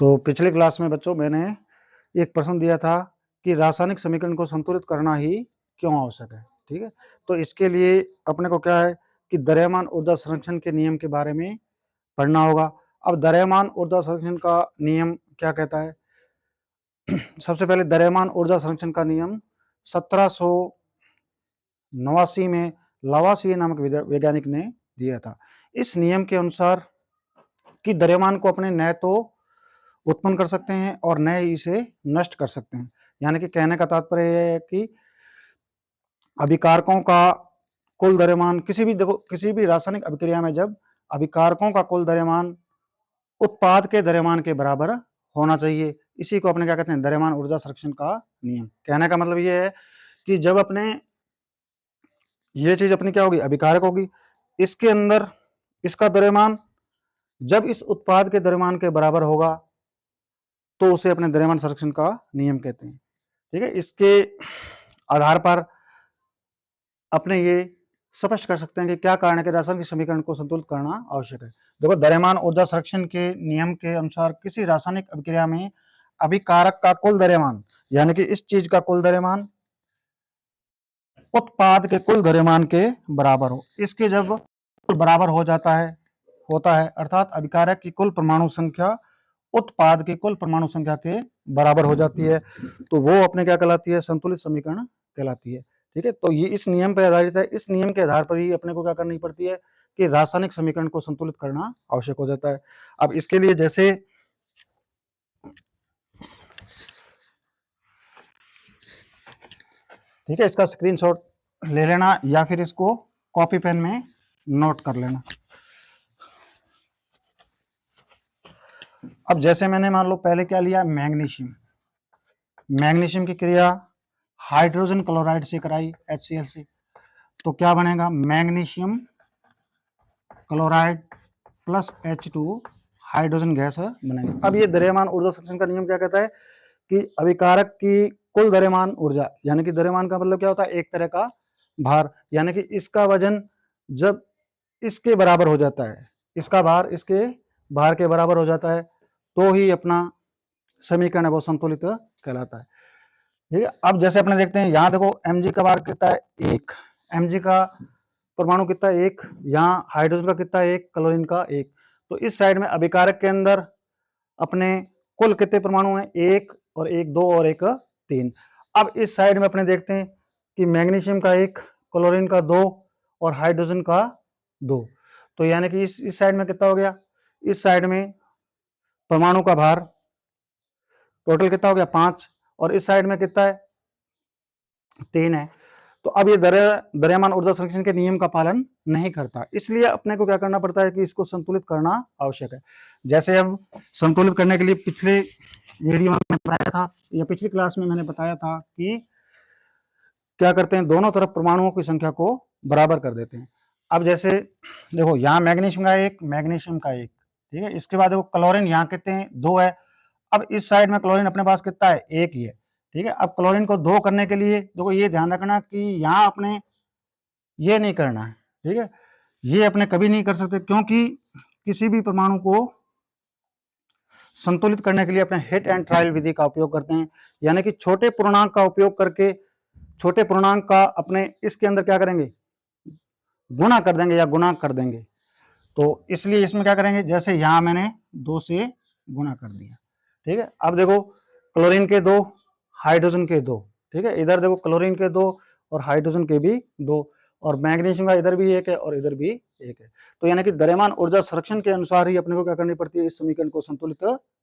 तो पिछले क्लास में बच्चों मैंने एक प्रश्न दिया था कि रासायनिक समीकरण को संतुलित करना ही क्यों आवश्यक है। ठीक है, तो इसके लिए अपने को क्या है कि द्रव्यमान ऊर्जा संरक्षण के नियम के बारे में पढ़ना होगा। अब द्रव्यमान ऊर्जा संरक्षण का नियम क्या कहता है? सबसे पहले द्रव्यमान ऊर्जा संरक्षण का नियम 1789 में लावासिए नामक वैज्ञानिक ने दिया था। इस नियम के अनुसार कि द्रव्यमान को अपने न तो उत्पन्न कर सकते हैं और न ही इसे नष्ट कर सकते हैं। यानी कि कहने का तात्पर्य यह है कि अभिकारकों का कुल द्रव्यमान किसी भी रासायनिक अभिक्रिया में जब अभिकारकों का कुल द्रव्यमान उत्पाद के द्रव्यमान के बराबर होना चाहिए, इसी को अपने क्या कहते हैं? द्रव्यमान ऊर्जा संरक्षण का नियम। कहने का मतलब यह है कि जब अपने ये चीज अपनी क्या होगी? अभिकारक होगी, इसके अंदर इसका द्रव्यमान जब इस उत्पाद के द्रव्यमान के बराबर होगा तो उसे अपने द्रव्यमान संरक्षण का नियम कहते हैं। ठीक है, इसके आधार पर अपने ये स्पष्ट कर सकते हैं कि क्या कारण है कि रासायनिक समीकरण को संतुलित करना आवश्यक है। देखो, द्रव्यमान ऊर्जा संरक्षण के नियम के अनुसार किसी रासायनिक अभिक्रिया में अभिकारक का कुल द्रव्यमान, यानी कि इस चीज का कुल द्रव्यमान उत्पाद के कुल द्रव्यमान के बराबर हो। इसके जब बराबर होता है अर्थात अभिकारक की कुल परमाणु संख्या उत्पाद के कुल परमाणु संख्या के बराबर हो जाती है, तो वो अपने क्या कहलाती है? संतुलित समीकरण कहलाती है। ठीक है, तो ये इस नियम पर आधारित है। इस नियम के आधार पर ही अपने को क्या करनी पड़ती है कि रासायनिक समीकरण को संतुलित करना आवश्यक हो जाता है। अब इसके लिए जैसे ठीक है, इसका स्क्रीनशॉट ले लेना या फिर इसको कॉपी पेन में नोट कर लेना। अब जैसे मैंने मान लो पहले क्या लिया? मैग्नीशियम की क्रिया हाइड्रोजन क्लोराइड से कराई HCl से, तो क्या बनेगा? Magnesium chloride plus H2 hydrogen gas बनेगा। अब ये द्रव्यमान ऊर्जा संरक्षण का नियम क्या कहता है कि अभिकारक की कुल द्रव्यमान ऊर्जा, यानी कि द्रव्यमान का मतलब क्या होता है? एक तरह का भार, यानी कि इसका वजन जब इसके बराबर हो जाता है, इसका भार इसके भार के बराबर हो जाता है, तो ही अपना समीकरण है वो संतुलित कहलाता है। ठीक है, अब जैसे अपने देखते हैं, यहाँ देखो Mg का भार कितना है? 1। Mg का परमाणु कितना है? 1। यहाँ हाइड्रोजन का कितना है? 1। क्लोरीन का 1। तो इस साइड में अभिकारक के अंदर अपने कुल कितने परमाणु हैं? 1 और 1 2 और 1 3। अब इस साइड में अपने देखते हैं कि मैग्नीशियम का 1, क्लोरीन का 2 और हाइड्रोजन का 2। तो यानी कि इस साइड में कितना हो गया? इस साइड में परमाणु का भार टोटल कितना हो गया? 5। और इस साइड में कितना है? 3 है। तो अब ये द्रव्यमान ऊर्जा संरक्षण के नियम का पालन नहीं करता, इसलिए अपने को क्या करना पड़ता है कि इसको संतुलित करना आवश्यक है। जैसे हम संतुलित करने के लिए पिछले वीडियो में बताया था या पिछली क्लास में मैंने बताया था कि क्या करते हैं? दोनों तरफ परमाणुओं की संख्या को बराबर कर देते हैं। अब जैसे देखो, यहाँ मैग्नीशियम का 1, ठीक है। इसके बाद देखो क्लोरीन यहाँ कितने हैं? 2 है। अब इस साइड में क्लोरीन अपने पास कितना है? 1 ही है। ठीक है, अब क्लोरीन को 2 करने के लिए देखो ये ध्यान रखना कि यहाँ अपने ये नहीं करना है। ठीक है, ये अपने कभी नहीं कर सकते, क्योंकि किसी भी परमाणु को संतुलित करने के लिए अपने हिट एंड ट्रायल विधि का उपयोग करते हैं, यानी कि छोटे पूर्णांक का उपयोग करके छोटे पूर्णांक का अपने इसके अंदर क्या करेंगे? गुणा कर देंगे या गुणा कर देंगे। तो इसलिए इसमें क्या करेंगे? जैसे यहां मैंने 2 से गुणा कर दिया। ठीक है, अब देखो क्लोरीन के 2, हाइड्रोजन के 2। ठीक है, इधर देखो क्लोरीन के 2 और हाइड्रोजन के भी 2, और मैग्नीशियम का इधर भी 1 है और इधर भी 1 है। तो यानी कि द्रव्यमान ऊर्जा संरक्षण के अनुसार ही अपने को क्या करनी पड़ती है? इस समीकरण को संतुलित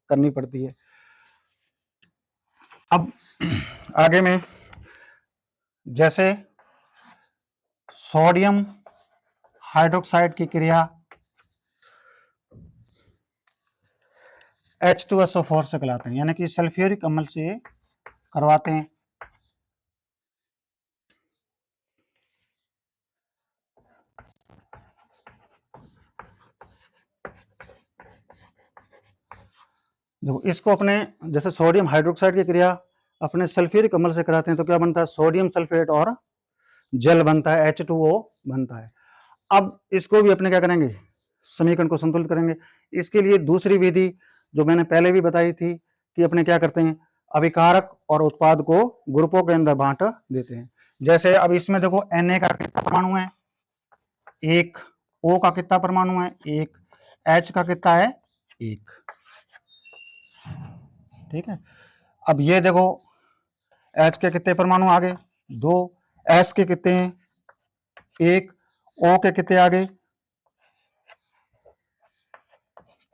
करनी पड़ती है। अब आगे में जैसे सोडियम हाइड्रोक्साइड की क्रिया H2SO4 से कहलाते हैं, यानी कि सल्फ्यूरिक अम्ल से करवाते हैं। देखो इसको अपने जैसे सोडियम हाइड्रोक्साइड की क्रिया अपने सल्फ्यूरिक अम्ल से कराते हैं, तो क्या बनता है? सोडियम सल्फेट और जल बनता है, H2O बनता है। अब इसको भी अपने क्या करेंगे? समीकरण को संतुलित करेंगे। इसके लिए दूसरी विधि जो मैंने पहले भी बताई थी कि अपने क्या करते हैं, अभिकारक और उत्पाद को ग्रुपों के अंदर बांट देते हैं। जैसे अब इसमें देखो Na का कितना परमाणु है, एक, O का कितना परमाणु है, एक, H का कितना है, एक। ठीक है, अब ये देखो H के कितने परमाणु आगे, दो, S के कितने हैं, एक, O के कितने आगे,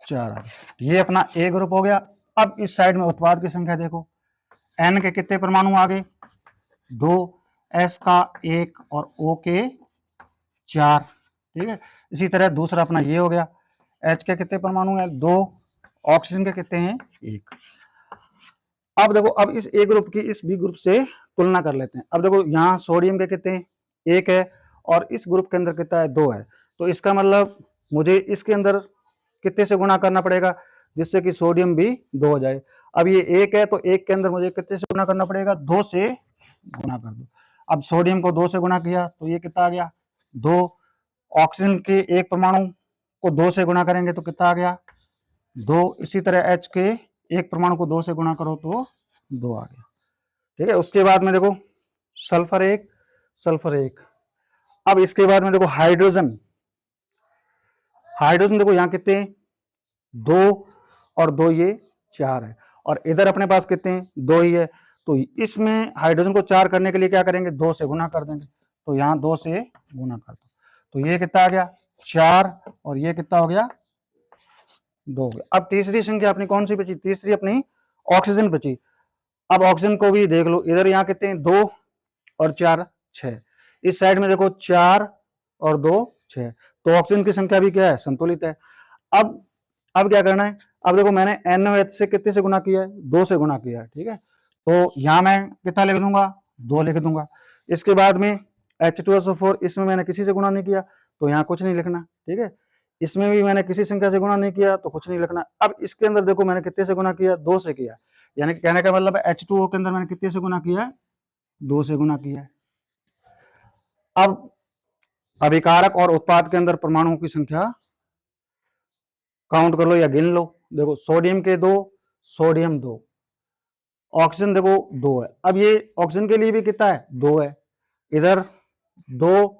चार आगे। ये अपना A ग्रुप हो गया। अब इस साइड में उत्पाद की संख्या देखो, N के कितने परमाणु आगे, दो, S का एक और O के चार। ठीक है, इसी तरह दूसरा अपना ये हो गया, H के कितने परमाणु है, दो, ऑक्सीजन के कितने हैं, एक। अब देखो, अब इस ए ग्रुप की इस बी ग्रुप से तुलना कर लेते हैं। अब देखो यहाँ सोडियम के कितने हैं, एक है, और इस ग्रुप के अंदर कितना है, दो है। तो इसका मतलब मुझे इसके अंदर कितने से गुणा करना पड़ेगा जिससे कि सोडियम भी दो हो जाए। अब ये एक है तो एक के अंदर मुझे कितने से गुणा करना पड़ेगा, दो से गुणा कर दो। अब सोडियम को दो से गुणा किया तो ये कितना आ गया, दो। ऑक्सीजन के एक परमाणु को दो से गुणा करेंगे तो कितना आ गया, दो। इसी तरह एच के एक परमाणु को दो से गुणा करो तो दो आ गया। ठीक है, उसके बाद में देखो सल्फर एक, सल्फर एक। अब इसके बाद में देखो हाइड्रोजन, हाइड्रोजन देखो यहाँ कितने हैं, दो और दो, ये चार है, और इधर अपने पास कितने हैं, दो ही है। तो इसमें हाइड्रोजन को चार करने के लिए क्या करेंगे, दो से गुणा कर देंगे। तो यहाँ दो से गुणा कर दो तो ये कितना आ गया, चार, और ये कितना हो गया, दो हो गया। अब तीसरी संख्या अपनी कौन सी बची, तीसरी अपनी ऑक्सीजन बची। अब ऑक्सीजन को भी देख लो, इधर यहाँ कितने हैं, दो और चार, छह। इस साइड में देखो चार और दो, छह। तो ऑक्सीजन की संख्या भी क्या है, संतुलित है। अब क्या करना है, अब देखो मैंने NOH से कितने से गुणा किया है, दो से गुणा किया है। ठीक है, तो यहां मैं कितना लिख दूंगा, दो लिख दूंगा। इसके बाद में H2SO4, इसमें मैंने किसी से गुणा नहीं किया तो यहाँ कुछ नहीं लिखना। ठीक है, इसमें भी मैंने किसी संख्या से गुणा नहीं किया तो कुछ नहीं लिखना। अब इसके अंदर देखो मैंने कितने से गुणा किया, दो से किया, यानी कहने का मतलब H2O के अंदर मैंने कितने से गुणा किया, दो से गुणा किया है। अब अभिकारक और उत्पाद के अंदर परमाणुओं की संख्या काउंट कर लो या गिन लो। देखो सोडियम के दो, सोडियम दो, ऑक्सीजन देखो दो है। अब ये ऑक्सीजन के लिए भी कितना है, दो है, इधर दो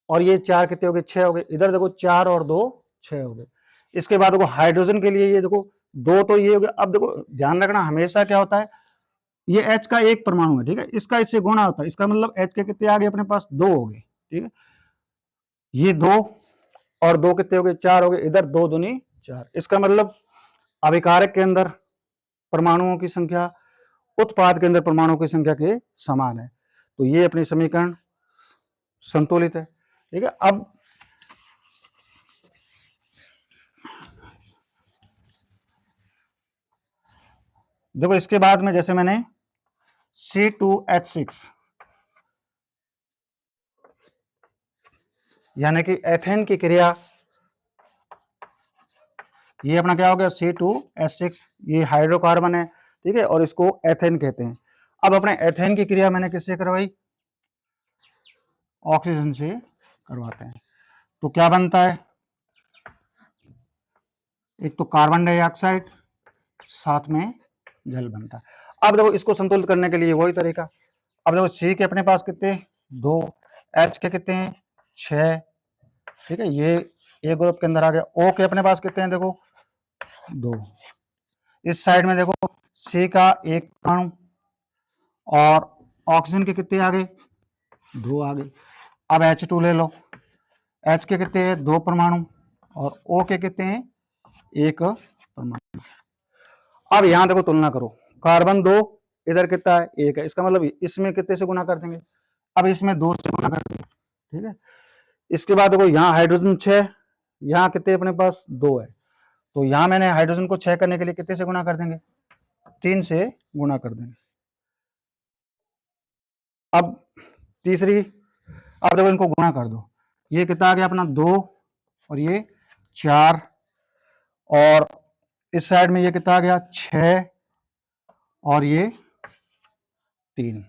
और ये चार कितने हो गए, छह हो गए। इधर देखो चार और दो, छह हो गए। इसके बाद देखो हाइड्रोजन के लिए ये देखो दो, तो ये हो गया। अब देखो ध्यान रखना, हमेशा क्या होता है, ये H का एक परमाणु है, ठीक है, इसका इससे गुणा होता है, इसका मतलब H के कितने आ गए अपने पास, दो हो गए। ठीक है, ये दो और दो कितने हो गए, चार हो गए। इधर दो दूनी चार। इसका मतलब अभिकारक के अंदर परमाणुओं की संख्या उत्पाद के अंदर परमाणुओं की संख्या के समान है। तो ये अपनी समीकरण संतुलित है। ठीक है, अब देखो इसके बाद में जैसे मैंने C2H6 यानी कि एथेन की क्रिया, ये अपना क्या हो गया, C2H6, ये हाइड्रोकार्बन है। ठीक है, और इसको एथेन कहते हैं। अब अपने एथेन की क्रिया मैंने किससे करवाई, ऑक्सीजन से करवाते हैं। तो क्या बनता है, एक तो कार्बन डाइऑक्साइड, साथ में जल बनता है। अब देखो इसको संतुलित करने के लिए वही तरीका। अब देखो C के अपने पास कितने, दो, H के कितने हैं, छह। ठीक है, ये A ग्रुप के अंदर आ गया। O के अपने पास कितने हैं, देखो दो। इस साइड में देखो C का एक परमाणु और ऑक्सीजन के कितने आ गए, दो आ गए। अब H2 ले लो, H के कितने हैं, दो परमाणु, और O के कितने हैं, एक परमाणु। अब यहां देखो तुलना करो, कार्बन दो, इधर कितना है, एक है, इसका मतलब इसमें कितने से गुणा कर देंगे, अब इसमें दो से गुणा कर देंगे। ठीक है, इसके बाद देखो यहाँ हाइड्रोजन छह, यहाँ कितने अपने पास, दो है, तो यहाँ मैंने हाइड्रोजन को छह करने के लिए कितने से गुणा कर देंगे, तीन से गुणा कर देंगे। अब तीसरी, अब देखो इनको गुणा कर दो, ये कितना आ गया अपना, दो और ये चार, और इस साइड में ये कितना आ गया, छह और ये तीन।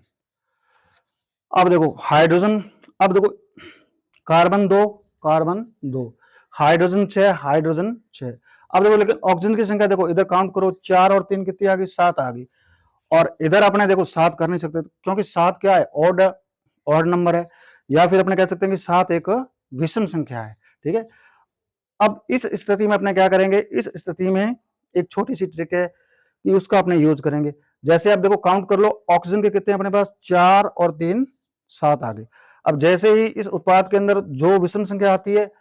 अब देखो हाइड्रोजन, अब देखो कार्बन दो, कार्बन दो, हाइड्रोजन छह, हाइड्रोजन छह। अब देखो लेकिन ऑक्सीजन की संख्या देखो इधर काउंट करो, 4 और 3 कितनी आ गई, 7 आ गई। और इधर अपने देखो 7 कर नहीं सकते क्योंकि 7 क्या है, ऑड नंबर है, या फिर अपने कह सकते हैं कि 7 एक विषम संख्या है। ठीक है, अब इस स्थिति में अपने क्या करेंगे, इस स्थिति में एक छोटी सी ट्रिक है कि उसका अपने यूज करेंगे। जैसे आप देखो काउंट कर लो, ऑक्सीजन के कितने अपने पास, 4 और 3 7 आ गए। अब जैसे ही इस उत्पाद के अंदर जो विषम संख्या आती है,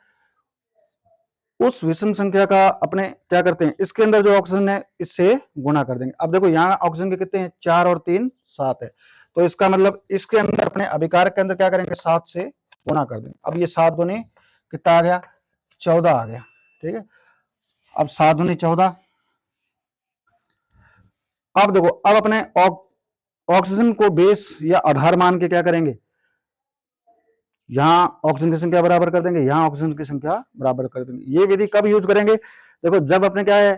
उस विषम संख्या का अपने क्या करते हैं, इसके अंदर जो ऑक्सीजन है इससे गुणा कर देंगे। अब देखो यहाँ ऑक्सीजन के कितने हैं, 4 और 3 7 है, तो इसका मतलब इसके अंदर अपने अभिकारक के अंदर क्या करेंगे, 7 से गुणा कर देंगे। अब ये 7 दूनी कितना आ गया, 14 आ गया। ठीक है, अब 7 दूनी 14। अब देखो, अब अपने ऑक्सीजन को बेस या आधार मान के क्या करेंगे, यहां ऑक्सीजन की संख्या बराबर कर देंगे, यहां ऑक्सीजन की संख्या बराबर कर देंगे। ये विधि कब यूज करेंगे, देखो जब अपने क्या है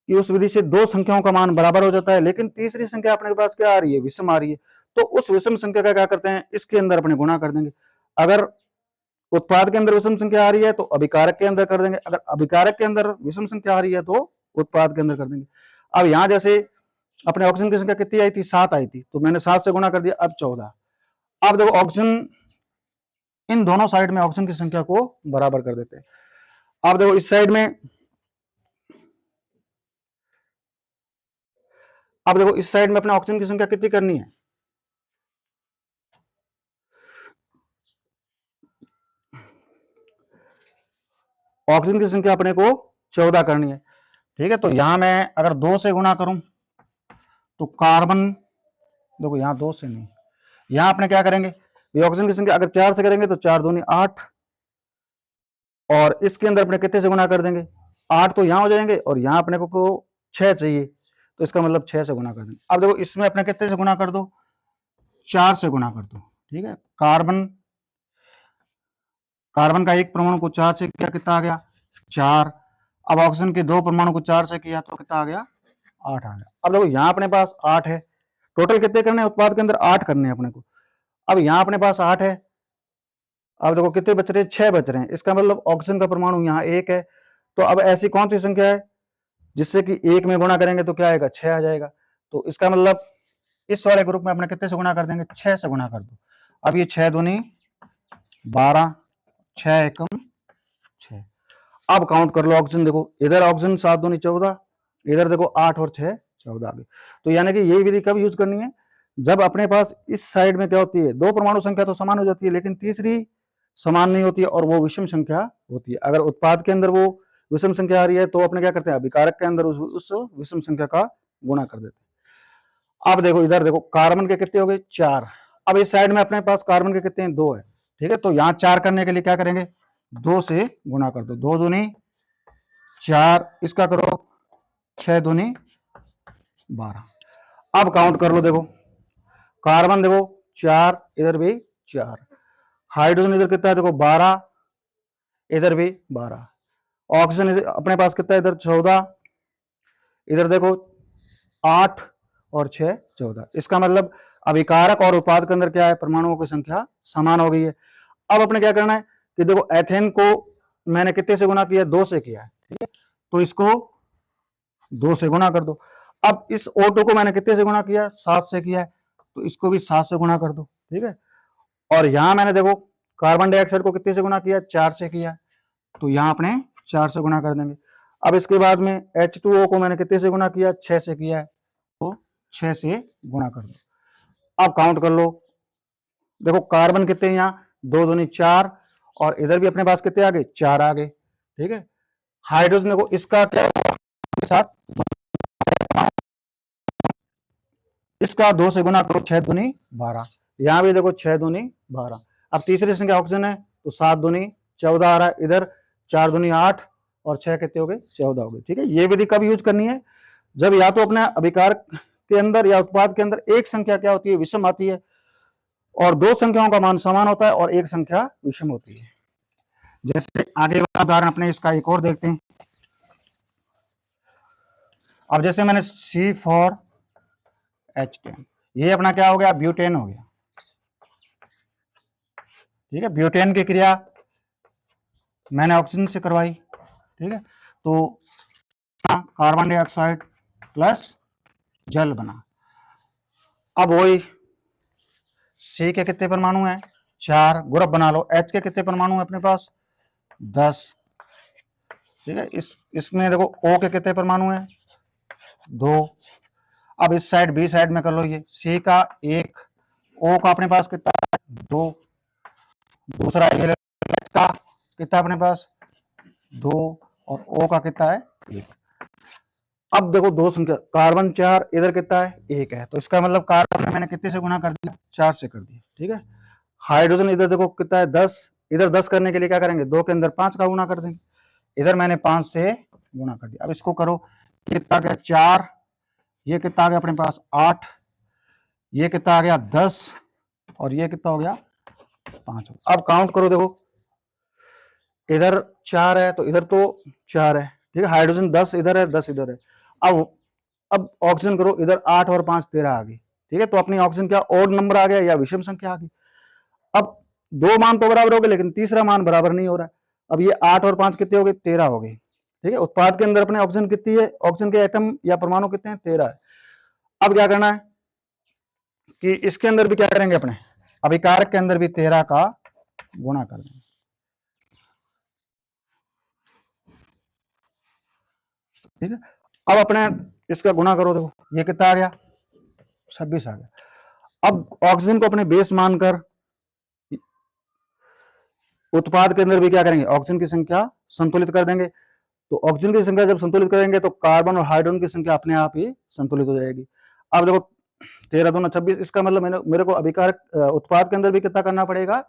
कि उस विधि से दो संख्याओं का मान बराबर हो जाता है, लेकिन तीसरी संख्या अपने पास क्या आ रही है, विषम आ रही है, तो उस विषम संख्या का क्या करते हैं, इसके अंदर अपने गुणा कर देंगे। अगर उत्पाद के अंदर विषम संख्या आ रही है तो अभिकारक के अंदर कर देंगे, अगर अभिकारक के अंदर विषम संख्या आ रही है तो उत्पाद के अंदर कर देंगे। अब यहां जैसे अपने ऑक्सीजन की संख्या कितनी आई थी, 7 आई थी, तो मैंने 7 से गुणा कर दिया, अब 14। अब देखो ऑक्सीजन, इन दोनों साइड में ऑक्सीजन की संख्या को बराबर कर देते हैं। अब देखो इस साइड में, अब देखो इस साइड में अपने ऑक्सीजन की संख्या कितनी करनी है, ऑक्सीजन की संख्या अपने को 14 करनी है। ठीक है, तो यहां मैं अगर 2 से गुणा करूं तो कार्बन, देखो यहां 2 से नहीं, यहां अपने क्या करेंगे, ये ऑक्सीजन की संख्या अगर 4 से करेंगे तो 4 दूनी 8, और इसके अंदर अपने कितने से गुणा कर देंगे, 8 तो यहां हो जाएंगे, और यहां अपने को 6 चाहिए, तो इसका मतलब 6 से गुणा कर देंगे। अब देखो इसमें अपने कितने से गुणा कर दो, 4 से गुणा कर दो। ठीक है, कार्बन, कार्बन का एक परमाणु को 4 से किया, कितना आ गया, 4। अब ऑक्सीजन के 2 परमाणु को 4 से किया तो कितना आ गया, 8 आ गया। अब देखो यहाँ अपने पास 8 है, टोटल कितने करने हैं उत्पाद के अंदर, 8 करने हैं अपने को। अब यहाँ अपने पास 8 है, अब देखो कितने बच रहे हैं, 6 बच रहे हैं, इसका मतलब ऑक्सीजन का परमाणु यहाँ 1 है। तो अब ऐसी कौन सी संख्या है जिससे कि 1 में गुणा करेंगे तो क्या आएगा, 6 आ जाएगा। तो इसका मतलब इस वाले ग्रुप में अपने कितने से गुणा कर देंगे, 6 से गुणा कर दो। अब ये 6 दूनी 12, 6 एकम 6। अब काउंट कर लो ऑक्सीजन, देखो इधर ऑक्सीजन 7 दूनी 14, इधर देखो 8 और 6 14 आ गई। तो यानी कि यही विधि कब यूज करनी है, जब अपने पास इस साइड में क्या होती है, दो परमाणु संख्या तो समान हो जाती है, लेकिन तीसरी समान नहीं होती है और वो विषम संख्या होती है। अगर उत्पाद के अंदर वो विषम संख्या आ रही है तो अपने क्या करते हैं, अभिकारक के अंदर उस विषम संख्या का गुणा कर देते हैं। अब देखो इधर देखो कार्बन के कितने हो गए, 4। अब इस साइड में अपने पास कार्बन के कितने हैं, 2 है। ठीक है, तो यहाँ 4 करने के लिए क्या करेंगे, 2 से गुणा कर दो, 2 दूनी 4, इसका करो 6 दूनी 12। अब काउंट कर लो, देखो कार्बन देखो 4, इधर भी 4, हाइड्रोजन इधर कितना है, देखो 12, इधर भी 12, ऑक्सीजन अपने पास कितना है, इधर 14, इधर देखो 8 और 6 14। इसका मतलब अभिकारक और उत्पाद के अंदर क्या है, परमाणुओं की संख्या समान हो गई है। अब अपने क्या करना है कि देखो एथेन को मैंने कितने से गुणा किया, 2 से किया है। ठीक है, तो इसको 2 से गुणा कर दो। अब इस O2 को मैंने कितने से गुणा किया, 7 से किया है, तो इसको भी 7 से गुणा कर दो। ठीक है, और यहां मैंने देखो कार्बन डाइऑक्साइड को कितने से गुणा किया, 4 से किया, तो यहां अपने 4 से गुणा कर देंगे। अब इसके बाद में H2O को मैंने कितने से गुणा किया, 6 से किया है, तो 6 से गुणा कर दो। अब काउंट कर लो, देखो कार्बन कितने यहाँ, 2 दूनी 4, और इधर भी अपने पास कितने आ गए, 4 आ गए। ठीक है, हाइड्रोजन देखो इसका क्या साथ, इसका 2 से गुणा करो, 6 दूनी 12, यहां भी देखो 6 दूनी 12। अब तीसरी संख्या ऑक्सीजन है तो 7 दूनी 14 आ रहा है, इधर 4 दूनी 8 और 6 कितने हो गए, 14 हो गए। ठीक है, ये विधि कब यूज करनी है, जब या तो अपने अभिकार के अंदर या उत्पाद के अंदर एक संख्या क्या होती है, विषम आती है, और दो संख्याओं का मान समान होता है और एक संख्या विषम होती है। जैसे आगे वाला उदाहरण अपने इसका एक और देखते हैं। अब जैसे मैंने C4H10, ये अपना क्या हो गया, ब्यूटेन हो गया। ठीक है, ब्यूटेन की क्रिया मैंने ऑक्सीजन से करवाई। ठीक है, तो कार्बन डाइऑक्साइड प्लस जल बना। अब वही सी के कितने परमाणु हैं 4, ग्रुप बना लो। एच के कितने परमाणु हैं अपने पास 10, ठीक है। इसमें देखो ओ के कितने परमाणु हैं 2। अब इस साइड बी साइड में कर लो, ये सी का 1, ओ का अपने पास कितना है 2, दूसरा ये एच का कितना अपने पास 2 और ओ का कितना है 1। अब देखो दो संख्या, कार्बन 4 इधर कितना है 1 है, तो इसका मतलब कार्बन में मैंने कितने से गुना कर दिया 4 से कर दिया, ठीक है। हाइड्रोजन इधर देखो कितना है 10, इधर 10 करने के लिए क्या करेंगे 2 के अंदर 5 का गुना कर देंगे, इधर मैंने 5 से गुना कर दिया। अब इसको करो, कितना आ गया 4, ये कितना आ गया अपने पास 8, ये कितना आ गया 10 और ये कितना हो गया 5। अब काउंट करो, देखो इधर 4 है तो इधर तो 4 है, ठीक है। हाइड्रोजन 10 इधर है 10 इधर है। अब ऑक्सीजन करो, इधर 8 और 5 13 आ गई, ठीक है। तो अपनी ऑक्सीजन क्या ओड नंबर आ गया या विषम संख्या आ गई। अब दो मान तो बराबर हो गए लेकिन तीसरा मान बराबर नहीं हो रहा है। अब ये 8 और 5 कितने हो गए 13 हो गए, ठीक है। उत्पाद के अंदर अपने ऑक्सीजन कितनी है, ऑक्सीजन के एटम या परमाणु कितने हैं 13 है। अब क्या करना है कि इसके अंदर भी क्या करेंगे, अपने अभिकारक के अंदर भी 13 का गुणा कर देंगे, ठीक है। अब अपने इसका गुणा करो, देखो ये कितना आ गया 26 आ गया। अब ऑक्सीजन को अपने बेस मानकर उत्पाद के अंदर भी क्या करेंगे ऑक्सीजन की संख्या संतुलित कर देंगे। तो ऑक्सीजन की संख्या जब संतुलित करेंगे तो कार्बन और हाइड्रोजन की संख्या अपने आप ही संतुलित हो जाएगी। अब देखो 13 दूना 26, इसका मतलब मेरे को अभिकारक उत्पाद के अंदर भी कितना करना पड़ेगा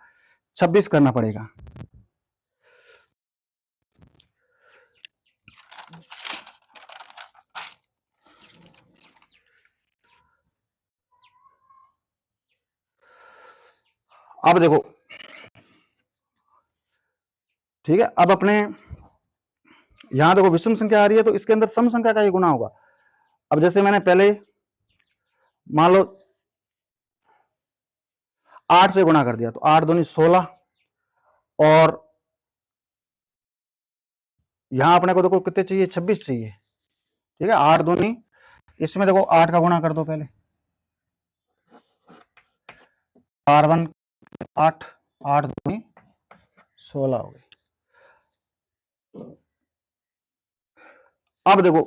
26 करना पड़ेगा। अब देखो, ठीक है। अब अपने यहां देखो विषम संख्या आ रही है तो इसके अंदर सम संख्या का ही गुना होगा। अब जैसे मैंने पहले मान लो 8 से गुणा कर दिया तो 8 दूनी 16 और यहां अपने को देखो कितने चाहिए 26 चाहिए, ठीक है। 8 दूनी, इसमें देखो 8 का गुणा कर दो पहले, कार्बन 8, 8 दूनी 16 हो गई। अब देखो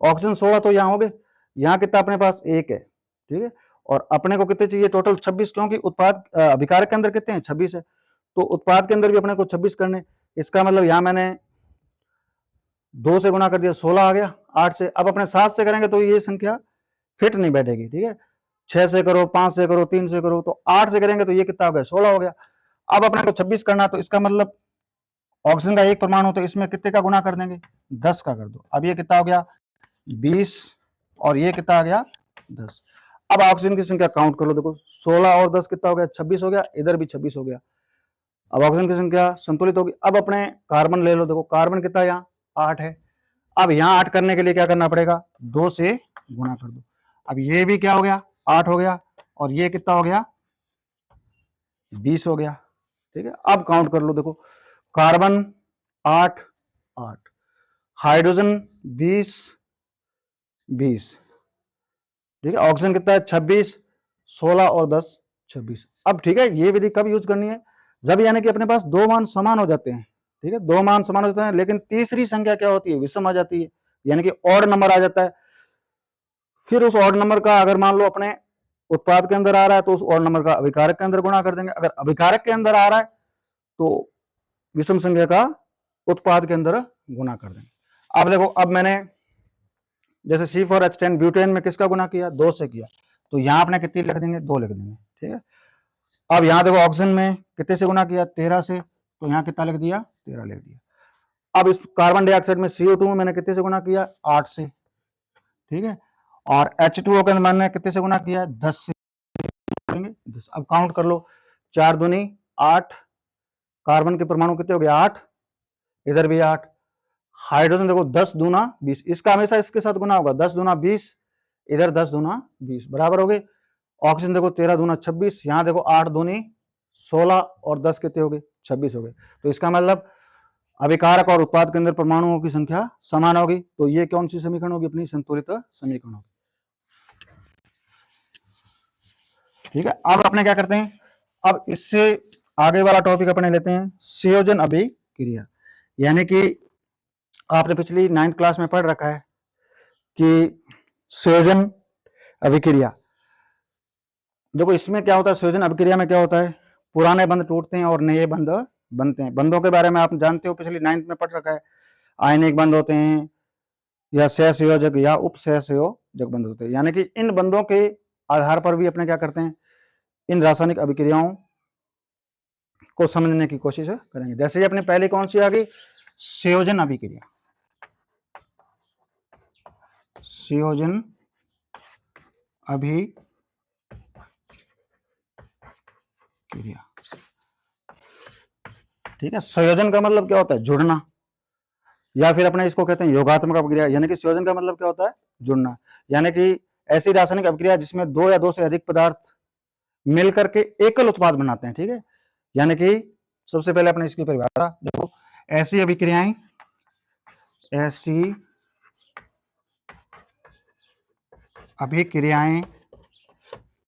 ऑक्सीजन 16 तो यहां हो गए, यहां कितना अपने पास 1 है, ठीक है। और अपने को कितने चाहिए टोटल 26, क्योंकि उत्पाद अभिकारक के अंदर कितने हैं 26 है, तो उत्पाद के अंदर भी अपने को 26 करने। इसका मतलब यहां मैंने 2 से गुणा कर दिया 16 आ गया 8 से। अब अपने 7 से करेंगे तो ये संख्या फिट नहीं बैठेगी, ठीक है। 6 से करो, 5 से करो, 3 से करो, तो 8 से करेंगे तो ये कितना हो गया 16 हो गया। अब अपने को 26 करना, तो इसका मतलब ऑक्सीजन का एक परमाणु तो इसमें कितने का गुणा कर देंगे 10 का कर दो। अब ये कितना हो गया 20 और ये कितना आ गया 10। अब ऑक्सीजन की संख्या काउंट कर लो, देखो 16 और 10 कितना हो गया 26 हो गया, इधर भी 26 हो गया। अब ऑक्सीजन की संख्या संतुलित होगी। अब अपने कार्बन ले लो, देखो कार्बन कितना यहाँ 8 है। अब यहाँ 8 करने के लिए क्या करना पड़ेगा 2 से गुणा कर दो। अब ये भी क्या हो गया 8 हो गया और ये कितना हो गया 20 हो गया, ठीक है। अब काउंट कर लो, देखो कार्बन 8 8, हाइड्रोजन 20 20, ठीक है। ऑक्सीजन कितना है 26, 16 और 10 26। अब ठीक है, ये विधि कब यूज करनी है जब यानी कि अपने पास दो मान समान हो जाते हैं, ठीक है। दो मान समान हो जाते हैं लेकिन तीसरी संख्या क्या होती है विषम आ जाती है, यानी कि ऑड नंबर आ जाता है। फिर उस ऑड नंबर का अगर मान लो अपने उत्पाद के अंदर आ रहा है तो उस ऑड नंबर का अभिकारक के अंदर गुणा कर देंगे। अगर अभिकारक के अंदर आ रहा है तो विषम संख्या का उत्पाद के अंदर गुणा कर देंगे। अब देखो, अब मैंने जैसे C4H10 ब्यूटेन में किसका गुना किया 2 से किया, तो यहां अपने कितनी लिख देंगे 2 लिख देंगे, ठीक है। अब यहां देखो ऑक्सीजन में कितने से गुना किया 13 से, तो यहां कितना लिख दिया 13 लिख दिया। अब इस कार्बन डाइऑक्साइड में CO2 में मैंने कितने से गुना किया 8 से, ठीक है। और H2O के अंदर मैंने कितने से गुना किया 10 से, 10। अब काउंट कर लो 4 दूनी 8, कार्बन के परमाणु कितने हो गए 8, इधर भी 8। हाइड्रोजन देखो 10 दूना 20, इसका हमेशा इसके साथ गुना होगा 10 दूना 20, इधर 10 दूना 20 बराबर हो गए। ऑक्सीजन देखो 13 दूना 26, यहां देखो 8 दूनी 16 और 10 कितने हो गए 26 हो गए। तो इसका मतलब अभिकारक और उत्पाद के अंदर परमाणुओं की संख्या समान होगी, तो ये कौन सी समीकरण होगी? अपनी संतुलित समीकरण होगी। ठीक है, अब अपने क्या करते हैं, अब इससे आगे वाला टॉपिक अपने लेते हैं संयोजन अभिक्रिया। यानी कि आपने पिछली 9th क्लास में पढ़ रखा है कि संयोजन अभिक्रिया, देखो इसमें क्या होता है, संयोजन अभिक्रिया में क्या होता है, पुराने बंध टूटते हैं और नए बंध बनते हैं। बंधों के बारे में आप जानते हो, पिछली 9th में पढ़ रखा है। आयनिक बंध होते हैं या सहसंयोजक या उप सहसंयोजक बंध होते हैं। यानी कि इन बंधों के आधार पर भी अपने क्या करते हैं, इन रासायनिक अभिक्रियाओं को समझने की कोशिश करेंगे। जैसे अपने पहले कौन सी आ गई, संयोजन अभिक्रिया। संयोजन अभिक्रिया, ठीक है। संयोजन का मतलब क्या होता है, जुड़ना, या फिर अपने इसको कहते हैं योगात्मक अभिक्रिया। यानी कि संयोजन का मतलब क्या होता है, जुड़ना। यानी कि ऐसी रासायनिक अभिक्रिया जिसमें दो या दो से अधिक पदार्थ मिलकर के एकल उत्पाद बनाते हैं। ठीक है, यानी कि सबसे पहले अपने इसकी परिभाषा देखो, ऐसी अभिक्रियाएं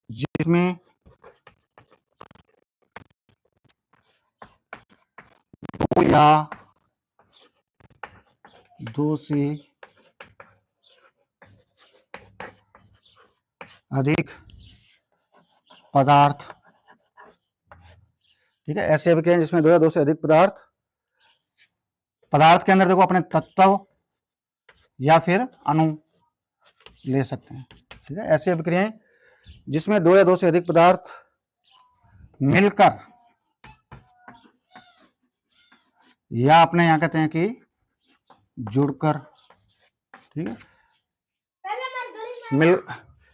जिसमें दो या दो से अधिक पदार्थ, ठीक है, ऐसे अभिक्रियाएं जिसमें दो या दो से अधिक पदार्थ के अंदर देखो अपने तत्व या फिर अणु ले सकते हैं। ठीक है, ऐसी अभिक्रियाएं जिसमें दो या दो से अधिक पदार्थ मिलकर, या अपने यहां कहते हैं कि जुड़कर, ठीक है,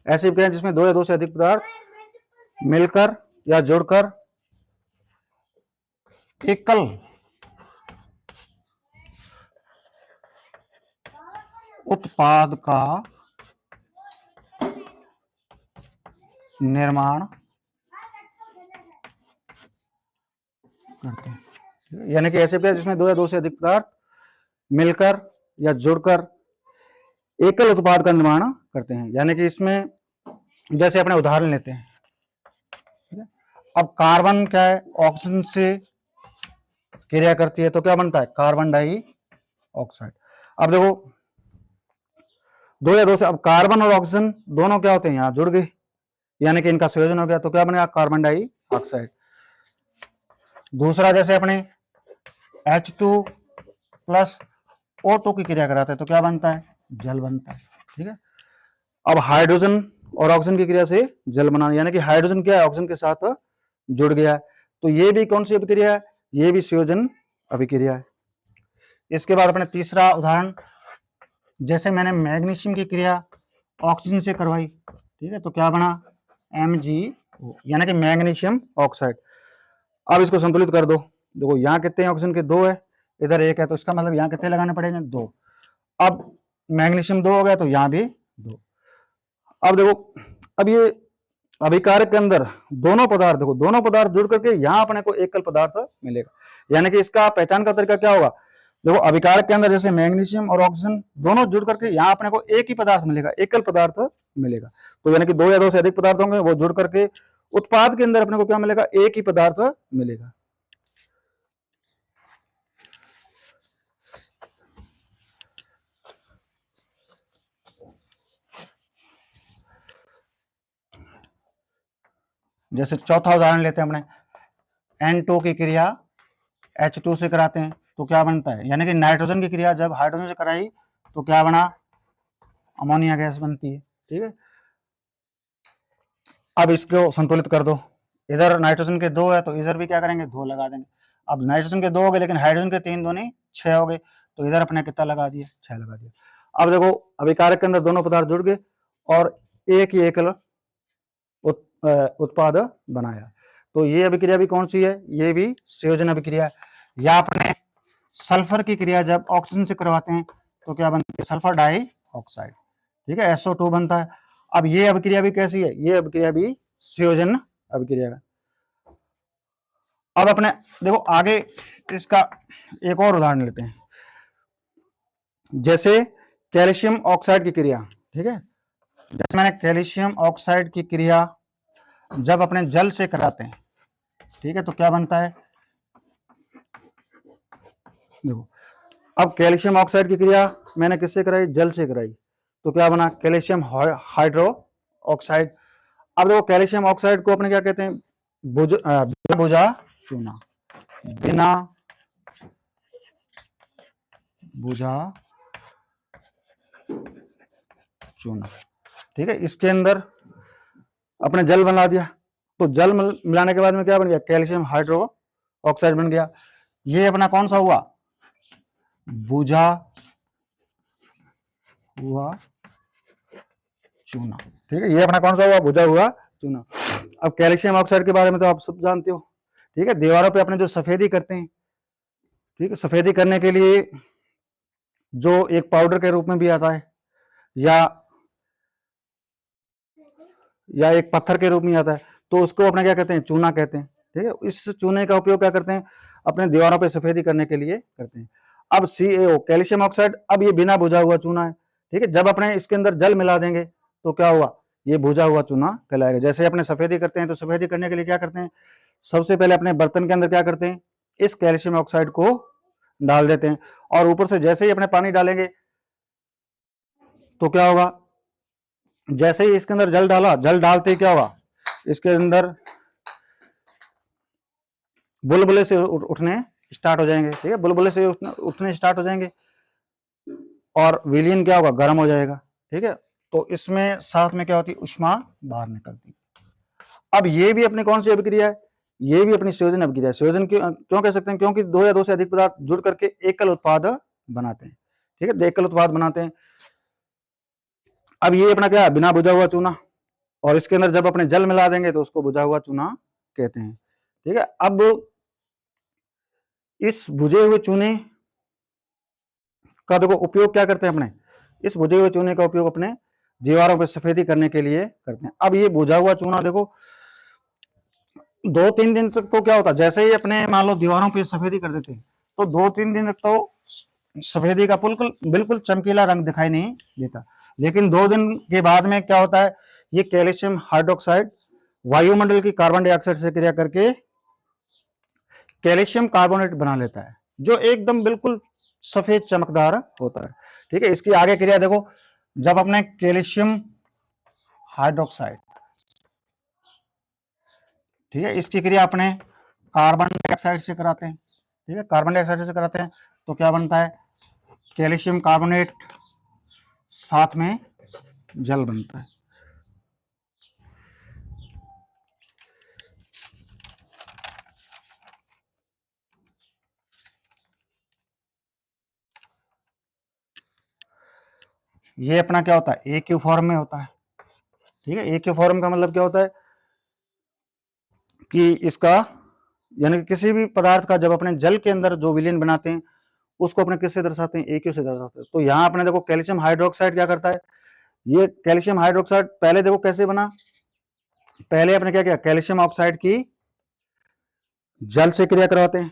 ऐसी अभिक्रियाएं जिसमें दो या दो से अधिक पदार्थ मिलकर या जुड़कर एकल उत्पाद का निर्माण करते हैं। यानी कि ऐसे जिसमें दो या दो से अधिक पदार्थ मिलकर या जुड़कर एकल उत्पाद का निर्माण करते हैं। यानी कि इसमें जैसे अपने उदाहरण लेते हैं, ठीक है, अब कार्बन क्या है, ऑक्सीजन से क्रिया करती है तो क्या बनता है, कार्बन डाइऑक्साइड। अब देखो दो या दो से, अब कार्बन और ऑक्सीजन दोनों क्या होते हैं, यहां जुड़ गए, यानी कि इनका संयोजन हो गया, तो क्या बनेगा, कार्बन डाइऑक्साइड। दूसरा जैसे अपने H2 प्लस O2 की क्रिया कराते हैं तो क्या बनता है, जल बनता है। ठीक है, अब हाइड्रोजन और ऑक्सीजन की क्रिया से जल बनाना, यानी कि हाइड्रोजन क्या है, ऑक्सीजन के साथ जुड़ गया है, तो ये भी कौन सी अभिक्रिया है, ये भी संयोजन अभिक्रिया है। इसके बाद अपने तीसरा उदाहरण, जैसे मैंने मैग्नीशियम की क्रिया ऑक्सीजन से करवाई, ठीक है, तो क्या बना, MgO, यानी कि मैग्नीशियम ऑक्साइड। अब इसको संतुलित कर दो, देखो यहाँ कितने ऑक्सीजन के, दो है, इधर एक है, तो इसका मतलब यहाँ कितने लगाने पड़ेंगे, दो। अब मैग्नीशियम दो हो गया तो यहाँ भी दो। अब देखो, अब ये अभिकारक के अंदर दोनों पदार्थ, देखो दोनों पदार्थ जुड़ करके यहाँ अपने को एकल पदार्थ मिलेगा। यानी कि इसका पहचान का तरीका क्या होगा, देखो अभिकारक के अंदर जैसे मैग्नीशियम और ऑक्सीजन दोनों जुड़ करके यहाँ अपने को एक ही पदार्थ मिलेगा, एकल पदार्थ मिलेगा। तो यानी कि दो या दो से अधिक पदार्थ होंगे, वो जुड़ करके उत्पाद के अंदर अपने को क्या मिलेगा, एक ही पदार्थ मिलेगा। जैसे चौथा उदाहरण लेते हैं अपने, N2 की क्रिया H2 से कराते हैं तो क्या बनता है, यानी कि नाइट्रोजन की क्रिया जब हाइड्रोजन से कराई तो क्या बना, अमोनिया गैस बनती है। ठीक है, अब इसको संतुलित कर दो, इधर नाइट्रोजन के दो है तो इधर भी क्या करेंगे, दो लगा देंगे। अब नाइट्रोजन के दो हो गए, लेकिन हाइड्रोजन के तीन, दो नहीं 6 हो गए, तो इधर अपने कितना लगा दिया, 6 लगा दिया। अब देखो अभिकारक के अंदर दोनों पदार्थ जुड़ गए और एक ही एकल उत्पाद बनाया, तो ये अभिक्रिया भी कौन सी है, ये भी संयोजन अभिक्रिया है। या अपने सल्फर की क्रिया जब ऑक्सीजन से करवाते हैं तो क्या बनती है, सल्फर डाइऑक्साइड, ठीक है, SO2 बनता है। अब ये अभिक्रिया भी कैसी है, ये अभिक्रिया भी संयोजन अभिक्रिया है। अब अपने देखो आगे इसका एक और उदाहरण लेते हैं, जैसे कैल्शियम ऑक्साइड की क्रिया। ठीक है, जैसे मैंने कैल्शियम ऑक्साइड की क्रिया जब अपने जल से कराते हैं, ठीक है, तो क्या बनता है, देखो अब कैल्शियम ऑक्साइड की क्रिया मैंने किससे कराई, जल से कराई, तो क्या बना, कैल्शियम हाइड्रो ऑक्साइड। अब देखो कैल्शियम ऑक्साइड को अपने क्या कहते हैं, बिना बुझा चूना, बिना बुझा चूना। ठीक है, इसके अंदर अपने जल बना दिया, तो जल मिलाने के बाद में क्या बन गया, कैल्शियम हाइड्रो ऑक्साइड बन गया। ये अपना कौन सा हुआ, बुझा हुआ चूना। ठीक है, ये अपना कौन सा हुआ, बुझा हुआ चूना। अब कैल्शियम ऑक्साइड के बारे में तो आप सब जानते हो। ठीक है, दीवारों पे अपने जो सफेदी करते हैं, ठीक है, सफेदी करने के लिए जो एक पाउडर के रूप में भी आता है या एक पत्थर के रूप में आता है, तो उसको अपने क्या कहते हैं, चूना कहते हैं। ठीक है, इस चूने का उपयोग क्या करते हैं, अपने दीवारों पे सफेदी करने के लिए करते हैं। अब CaO कैल्शियम ऑक्साइड, अब ये बिना बुझा हुआ चूना है। ठीक है, जब अपने इसके अंदर जल मिला देंगे तो क्या हुआ, ये बुझा हुआ चूना कहलाएगा। जैसे अपने सफेदी करते हैं, तो सफेदी करने के लिए क्या करते हैं, सबसे पहले अपने बर्तन के अंदर क्या करते हैं, इस कैल्शियम ऑक्साइड को डाल देते हैं, और ऊपर से जैसे ही अपने पानी डालेंगे तो क्या होगा, जैसे ही इसके अंदर जल डाला, जल डालते ही क्या हुआ, इसके अंदर बुलबुले से उठने स्टार्ट हो जाएंगे। ठीक है, बुलबुले से उठने स्टार्ट हो जाएंगे और विलीन क्या होगा, गर्म हो जाएगा। ठीक है, तो इसमें साथ में क्या होती है, उष्मा बाहर निकलती है। अब ये भी अपनी कौन सी अभिक्रिया है, ये भी अपनी संयोजन अभिक्रिया है। संयोजन क्यों कह सकते हैं, क्योंकि दो या दो से अधिक पदार्थ जुड़ करके एकल उत्पाद बनाते हैं। ठीक है, एकल उत्पाद बनाते हैं। अब ये अपना क्या है, बिना बुझा हुआ चूना, और इसके अंदर जब अपने जल मिला देंगे तो उसको बुझा हुआ चूना कहते हैं। ठीक है, अब इस बुझे हुए चूने का देखो उपयोग क्या करते हैं, अपने इस बुझे हुए चूने का उपयोग अपने दीवारों पर सफेदी करने के लिए करते हैं। अब ये बुझा हुआ चूना देखो 2-3 दिन तक तो क्या होता है, जैसे ही अपने मान लो दीवारों पे सफेदी कर देते हैं, तो 2-3 दिन तक तो सफेदी का बिल्कुल बिल्कुल चमकीला रंग दिखाई नहीं देता। लेकिन 2 दिन के बाद में क्या होता है, ये कैल्शियम हाइड्रोक्साइड वायुमंडल की कार्बन डाइऑक्साइड से क्रिया करके कैल्शियम कार्बोनेट बना लेता है, जो एकदम बिल्कुल सफेद चमकदार होता है। ठीक है, इसकी आगे क्रिया देखो, जब अपने कैल्शियम हाइड्रोक्साइड, ठीक है, इसकी क्रिया अपने कार्बन डाइऑक्साइड से कराते हैं। ठीक है, कार्बन डाइऑक्साइड से कराते हैं तो क्या बनता है, कैल्शियम कार्बोनेट, साथ में जल बनता है। ये अपना क्या होता है, AQ फॉर्म में होता है। ठीक है, AQ फॉर्म का मतलब क्या होता है कि इसका यानी कि किसी भी पदार्थ का जब अपने जल के अंदर जो विलीन बनाते हैं उसको अपने किससे दर्शाते हैं, AQ से दर्शाते हैं। तो यहाँ अपने देखो कैल्शियम हाइड्रोक्साइड क्या करता है, ये कैल्शियम हाइड्रोक्साइड पहले देखो कैसे बना, पहले अपने क्या किया, कैल्शियम ऑक्साइड की जल से क्रिया करवाते हैं।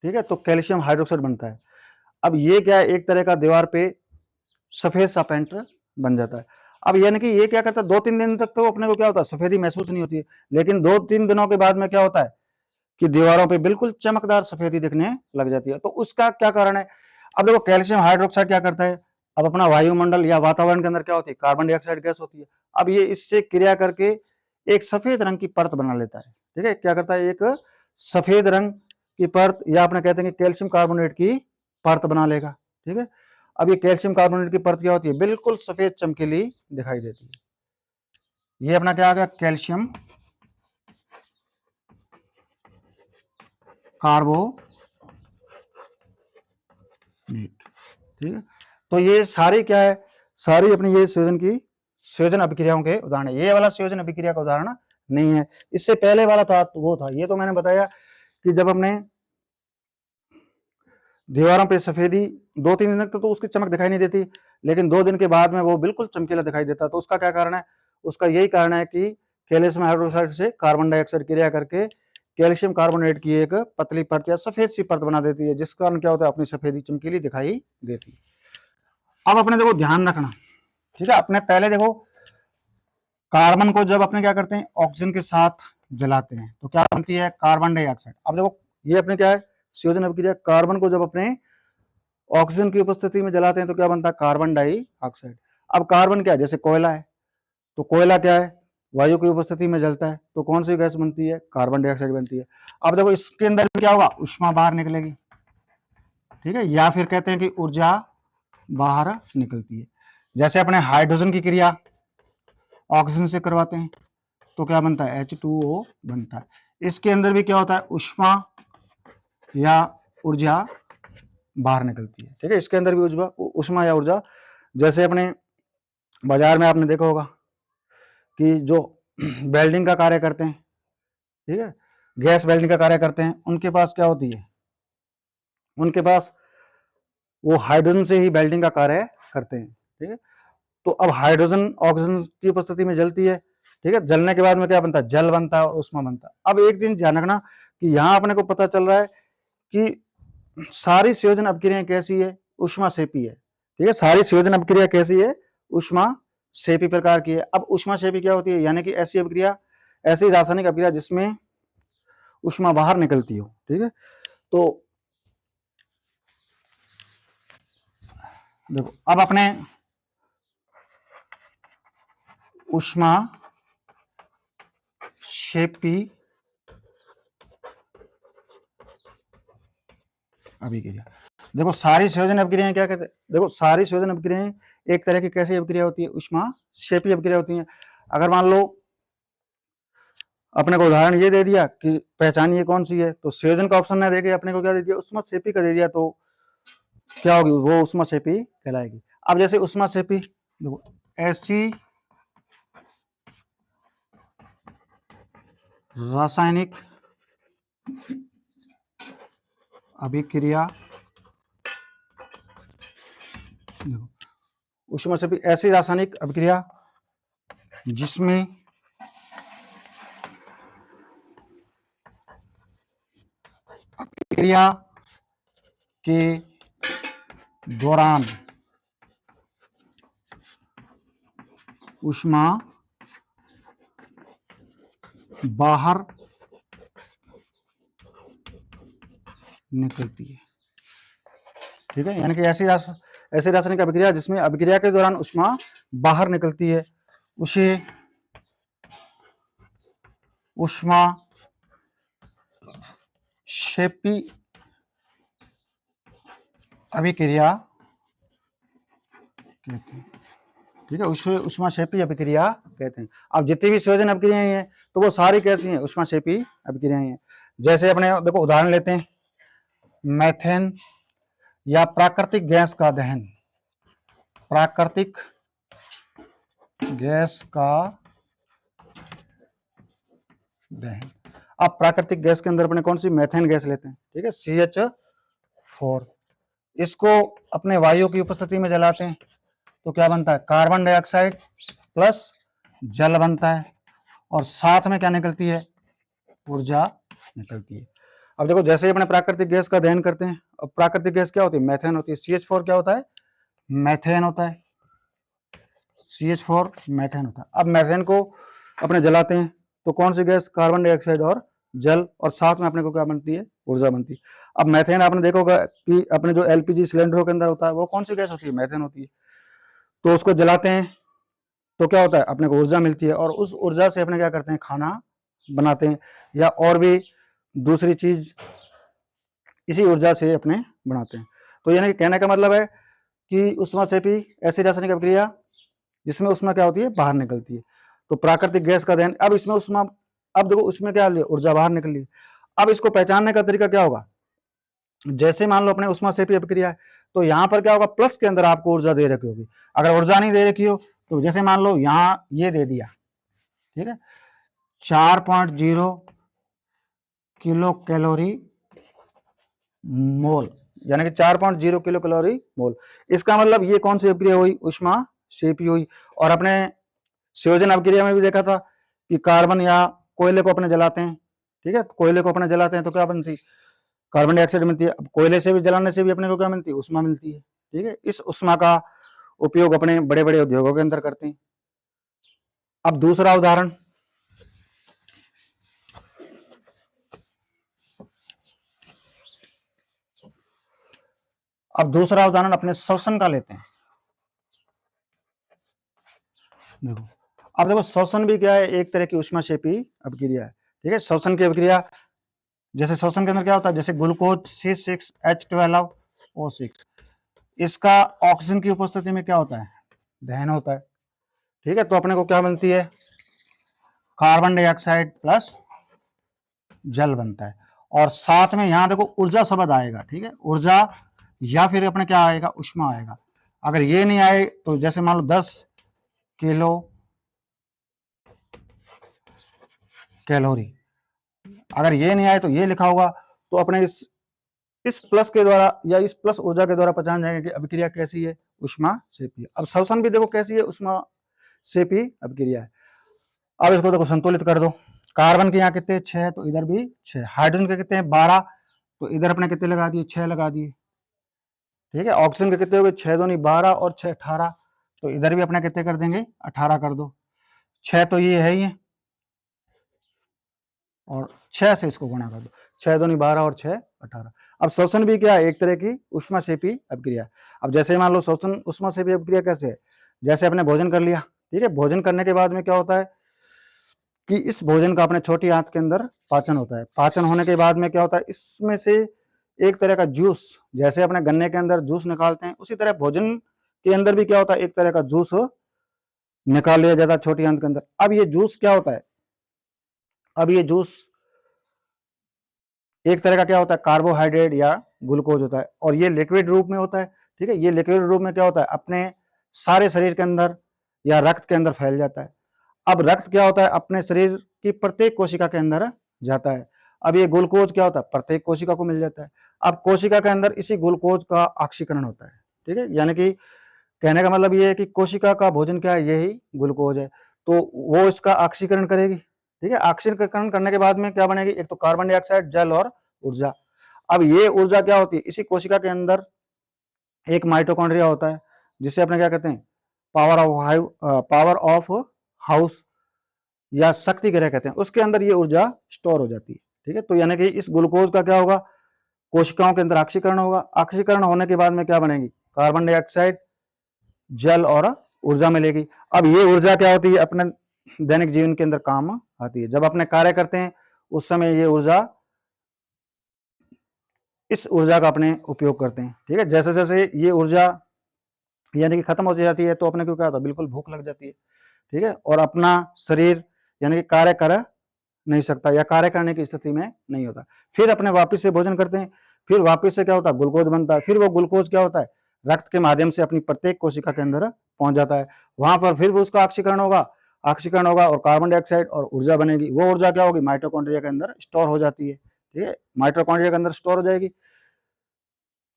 ठीक है, तो कैल्शियम हाइड्रोक्साइड बनता है। अब ये क्या है, एक तरह का दीवार पे सफेद सा पेंट बन जाता है। अब यानी कि ये क्या करता है, 2-3 दिन तक तो अपने को क्या होता है, सफेदी महसूस नहीं होती है, लेकिन 2-3 दिनों के बाद में क्या होता है कि दीवारों पे बिल्कुल चमकदार सफेदी दिखने लग जाती है। तो उसका क्या कारण है, अब देखो कैल्शियम हाइड्रोक्साइड क्या करता है, अब अपना वायुमंडल या वातावरण के अंदर क्या होती है, कार्बन डाइऑक्साइड गैस होती है। अब ये इससे क्रिया करके एक सफेद रंग की परत बना लेता है। ठीक है, क्या करता है, एक सफेद रंग की परत, या अपने कहते हैं कि कैल्शियम कार्बोनेट की परत बना लेगा। ठीक है, अब ये कैल्शियम कार्बोनेट की परत क्या होती है, बिल्कुल सफेद चमकीली दिखाई देती है। ये अपना क्या आ गया, कैल्शियम कार्बोनेट। ठीक है, तो ये सारी क्या है, सारी अपनी ये संयोजन अभिक्रियाओं के उदाहरण है। ये वाला संयोजन अभिक्रिया का उदाहरण नहीं है, इससे पहले वाला था वो था। ये तो मैंने बताया कि जब हमने दीवारों पे सफेदी 2-3 दिन तक तो उसकी चमक दिखाई नहीं देती, लेकिन 2 दिन के बाद में वो बिल्कुल चमकीला दिखाई देता। तो उसका क्या कारण है, उसका यही कारण है कि कैल्शियम हाइड्रोक्साइड से कार्बन डाइऑक्साइड क्रिया करके कैल्शियम कार्बोनेट की एक पतली परत या सफेद सी परत बना देती है, जिस कारण क्या होता है, अपनी सफेदी चमकीली दिखाई देती है। अब अपने देखो ध्यान रखना, ठीक है, अपने पहले देखो कार्बन को जब अपने क्या करते हैं ऑक्सीजन के साथ जलाते हैं तो क्या बनती है, कार्बन डाइऑक्साइड। अब देखो ये अपने क्या है, संयोजन अभिक्रिया। कार्बन को जब अपने ऑक्सीजन की उपस्थिति में जलाते हैं तो क्या बनता है, कार्बन डाइऑक्साइड। अब कार्बन क्या है, जैसे कोयला है, तो कोयला क्या है, वायु की उपस्थिति में जलता है, तो कौन सी गैस बनती है, कार्बन डाइऑक्साइड बनती है। अब देखो इसके अंदर क्या होगा, ऊष्मा बाहर निकलेगी, ठीक है, या फिर कहते हैं कि ऊर्जा बाहर निकलती है। जैसे अपने हाइड्रोजन की क्रिया ऑक्सीजन से करवाते हैं तो क्या बनता है, H2O बनता है। इसके अंदर भी क्या होता है, ऊष्मा या ऊर्जा बाहर निकलती है, ठीक है, इसके अंदर भी ऊष्मा या ऊर्जा। जैसे अपने बाजार में आपने देखा होगा कि जो वेल्डिंग का कार्य करते हैं, ठीक है, गैस वेल्डिंग का कार्य करते हैं, उनके पास क्या होती है, उनके पास वो हाइड्रोजन से ही वेल्डिंग का कार्य करते हैं, ठीक है। तो अब हाइड्रोजन ऑक्सीजन की उपस्थिति में जलती है, ठीक है, जलने के बाद में क्या बनता है, जल बनता है और ऊष्मा बनता है। अब एक दिन ध्यान रखना कि यहाँ अपने को पता चल रहा है कि सारी संयोजन अपक्रियाएं कैसी है, ऊष्मा सेपी है, ठीक है, सारी संयोजन अपक्रिया कैसी है, ऊष्मा सेपी प्रकार की है। अब ऊष्मा सेपी क्या होती है, यानी कि ऐसी अपक्रिया, ऐसी रासायनिक अपक्रिया जिसमें ऊष्मा बाहर निकलती हो, ठीक है। तो देखो अब अपने ऊष्मा सेपी अभिक्रिया, देखो सारी संयोजन अपक्रियाएं क्या कहते हैं, देखो सारी संयोजन अपक्रियाएं एक तरह की कैसी अपक्रिया होती है, ऊष्मा सेपी अपक्रिया होती है। अगर मान लो अपने को उदाहरण ये दे दिया कि पहचानिए कौन सी है, तो संयोजन का ऑप्शन ना देके अपने को क्या दे दिया, ऊष्मा सेपी का दे दिया, तो क्या होगी, वो ऊष्मा सेपी कहलाएगी। अब जैसे ऊष्मा सेपी, देखो ऐसी रासायनिक अभिक्रिया, ऊष्मा सेपी ऐसी रासायनिक अभिक्रिया जिसमें अभिक्रिया के दौरान ऊष्मा बाहर निकलती है, ठीक है, यानी कि ऐसी रासायनिक अभिक्रिया जिसमें अभिक्रिया के दौरान ऊष्मा बाहर निकलती है, उसे ऊष्मा सेपी अभिक्रिया कहते हैं, ठीक है, उसे ऊष्मा सेपी अभिक्रिया कहते हैं। अब जितनी भी संयोजन अभिक्रियाएं हैं तो वो सारी कैसी हैं, ऊष्मा सेपी अभिक्रियाएं हैं। जैसे अपने देखो उदाहरण लेते हैं, मैथेन या प्राकृतिक गैस का दहन, प्राकृतिक गैस का दहन। अब प्राकृतिक गैस के अंदर अपने कौन सी, मैथेन गैस लेते हैं, ठीक है, CH4। इसको अपने वायु की उपस्थिति में जलाते हैं तो क्या बनता है, कार्बन डाइऑक्साइड प्लस जल बनता है, और साथ में क्या निकलती है, ऊर्जा निकलती है। अब देखो जैसे ही अपने प्राकृतिक गैस का दहन करते हैं, अब प्राकृतिक गैस क्या होती है, मैथेन होती है, CH4 क्या होता है, मैथेन होता है, CH4 मैथेन होता है। अब मैथेन को अपने जलाते हैं तो कौन सी गैस, कार्बन डाइऑक्साइड और जल, और साथ में अपने को क्या बनती है, ऊर्जा बनती है। अब मैथेन आपने देखा होगा कि अपने जो LPG सिलेंडरों के अंदर होता है वो कौन सी गैस होती है, मैथेन होती है। तो उसको जलाते हैं तो क्या होता है, अपने को ऊर्जा मिलती है, और उस ऊर्जा से अपने क्या करते हैं, खाना बनाते हैं, या और भी दूसरी चीज इसी ऊर्जा से अपने बनाते हैं। तो यानी कहने का मतलब है कि ऊष्मा सेपी ऐसी रासायनिक अभिक्रिया जिसमें ऊष्मा क्या होती है, बाहर निकलती है। तो प्राकृतिक गैस का दहन, अब इसमें ऊष्मा, अब देखो उसमें क्या ऊर्जा बाहर निकली। अब इसको पहचानने का तरीका क्या होगा, जैसे मान लो अपने ऊष्मा सेपी अभिक्रिया है तो यहाँ पर क्या होगा, प्लस के अंदर आपको ऊर्जा दे रखी होगी। अगर ऊर्जा नहीं दे रखी हो तो जैसे मान लो यहाँ ये दे दिया, ठीक है, 4.0 किलो कैलोरी मोल, यानी कि 4.0 किलो कैलोरी मोल। इसका मतलब ये कौन सी अभिक्रिया हुई, ऊष्मा सेपी हुई। और अपने संयोजन अभिक्रिया में भी देखा था कि कार्बन या कोयले को अपने जलाते हैं ठीक है, कोयले को अपने जलाते हैं तो क्या बनती, कार्बन डाइऑक्साइड मिलती है। अब कोयले से भी जलाने से भी अपने को क्या मिलती है, उष्मा मिलती है। ठीक है, इस उष्मा का उपयोग अपने बड़े बड़े उद्योगों के अंदर करते हैं। अब दूसरा उदाहरण, अपने श्वसन का लेते हैं। देखो, अब देखो श्वसन भी क्या है, एक तरह की उष्माक्षेपी अभिक्रिया है। ठीक है, श्वसन की अभिक्रिया, जैसे श्वसन के अंदर क्या होता है, जैसे ग्लूकोज C6H12O6, इसका ऑक्सीजन की उपस्थिति में क्या होता है, दहन होता है। ठीक है, तो अपने को क्या बनती है, कार्बन डाइऑक्साइड प्लस जल बनता है। और साथ में यहां देखो ऊर्जा शब्द आएगा। ठीक है, ऊर्जा या फिर अपने क्या आएगा, उष्मा आएगा। अगर ये नहीं आए तो जैसे मान लो 10 किलो कैलोरी, अगर ये नहीं आए तो ये लिखा होगा, तो अपने इस प्लस के द्वारा या इस प्लस ऊर्जा के द्वारा पहचान जाएंगे कि अभिक्रिया कैसी है, उष्मा सेपी। अब श्वसन भी देखो कैसी है, उष्मा सेपी अभिक्रिया है। अब इसको देखो संतुलित कर दो, कार्बन के यहाँ कितने 6, तो इधर भी 6, हाइड्रोजन के कितने 12, तो इधर अपने कितने लगा दिए, 6 लगा दिए। ठीक है, ऑक्सीजन के कितने हो गए, 6 दूनी 12 और 6 18, तो इधर भी अपने कितने कर देंगे, 18 कर दो। 6 तो ये है ही है, और 6 से इसको गुणा कर दो, 6 दूनी 12 और 6 18। अब श्वसन भी क्या है, एक तरह की उष्मा सेपी अभिक्रिया। अब जैसे मान लो श्वसन उष्मा सेपी अभिक्रिया कैसे है, जैसे अपने भोजन कर लिया। ठीक है, भोजन करने के बाद में क्या होता है कि इस भोजन का अपने छोटी आंत के अंदर पाचन होता है। पाचन होने के बाद में क्या होता है, इसमें से एक तरह का जूस, जैसे अपने गन्ने के अंदर जूस निकालते हैं, उसी तरह भोजन के अंदर भी क्या होता है, एक तरह का जूस निकाल लिया जाता है छोटी आंत के अंदर। अब ये जूस क्या होता है, अब ये जूस एक तरह का क्या होता है, कार्बोहाइड्रेट या ग्लूकोज होता है, और ये लिक्विड रूप में होता है। ठीक है, ये लिक्विड रूप में क्या होता है, अपने सारे शरीर के अंदर या रक्त के अंदर फैल जाता है। अब रक्त क्या होता है, अपने शरीर की प्रत्येक कोशिका के अंदर जाता है। अब ये ग्लूकोज क्या होता है, प्रत्येक कोशिका को मिल जाता है। अब कोशिका के अंदर इसी ग्लूकोज का ऑक्सीकरण होता है। ठीक है, यानी कि कहने का मतलब ये है कि कोशिका का भोजन क्या है, यही ग्लूकोज है, तो वो इसका ऑक्सीकरण करेगी। ठीक है, ऑक्सीकरण करने के बाद में क्या बनेगी, एक तो कार्बन डाइऑक्साइड, जल और ऊर्जा। अब ये ऊर्जा क्या होती है, इसी कोशिका के अंदर एक माइटोकॉन्ड्रिया होता है, जिसे अपने क्या कहते हैं, पावर ऑफ हाउस या शक्ति ग्रह कहते हैं, उसके अंदर ये ऊर्जा स्टोर हो जाती है। ठीक है, तो यानी कि इस ग्लूकोज का क्या होगा, कोशिकाओं के अंदर ऑक्सीकरण होगा। ऑक्सीकरण होने के बाद में क्या बनेगी, कार्बन डाइऑक्साइड, जल और ऊर्जा मिलेगी। अब ये ऊर्जा क्या होती है, अपने दैनिक जीवन के अंदर काम आती है। जब अपने कार्य करते हैं उस समय ये ऊर्जा, इस ऊर्जा का अपने उपयोग करते हैं। ठीक है, जैसे जैसे ये ऊर्जा यानी कि खत्म हो जाती है तो अपने को क्या होता है, बिल्कुल भूख लग जाती है। ठीक है, और अपना शरीर यानी कि कार्य कर नहीं सकता या कार्य करने की स्थिति में नहीं होता। फिर अपने वापस से भोजन करते हैं, फिर वापस से क्या होता है, ग्लूकोज बनता है। फिर वो ग्लूकोज क्या होता है, रक्त के माध्यम से अपनी प्रत्येक कोशिका के अंदर पहुंच जाता है। वहां पर फिर उसका ऑक्सीकरण होगा और कार्बन डाइऑक्साइड और ऊर्जा बनेगी। वो ऊर्जा क्या होगी, माइटोकॉन्ड्रिया के अंदर स्टोर हो जाती है। ठीक है, माइटोकॉन्ड्रिया के अंदर स्टोर हो जाएगी।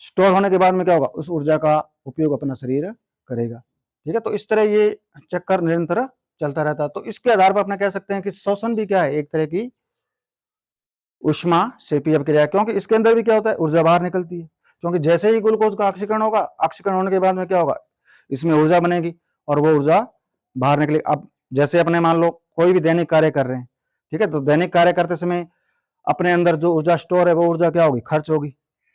स्टोर होने के बाद में क्या होगा, उस ऊर्जा का उपयोग अपना शरीर करेगा। ठीक है, तो इस तरह ये चक्कर निरंतर चलता रहता है। तो इसके आधार पर अपने कह सकते हैं कि श्वसन भी क्या है, एक तरह की उष्मा सेपी अभिक्रिया, क्योंकि इसके अंदर भी क्या होता है, ऊर्जा बाहर निकलती है। क्योंकि जैसे ही ग्लूकोज का ऑक्सीकरण होगा, ऑक्सीकरण होने के बाद में क्या होगा, इसमें ऊर्जा बनेगी और वो ऊर्जा बाहर निकलेगी। अब जैसे अपने मान लो कोई भी दैनिक कार्य कर रहे हैं। ठीक है, तो दैनिक कार्य करते समय अपने अंदर जो ऊर्जा स्टोर है वो ऊर्जा क्या होगी, खर्च होगी।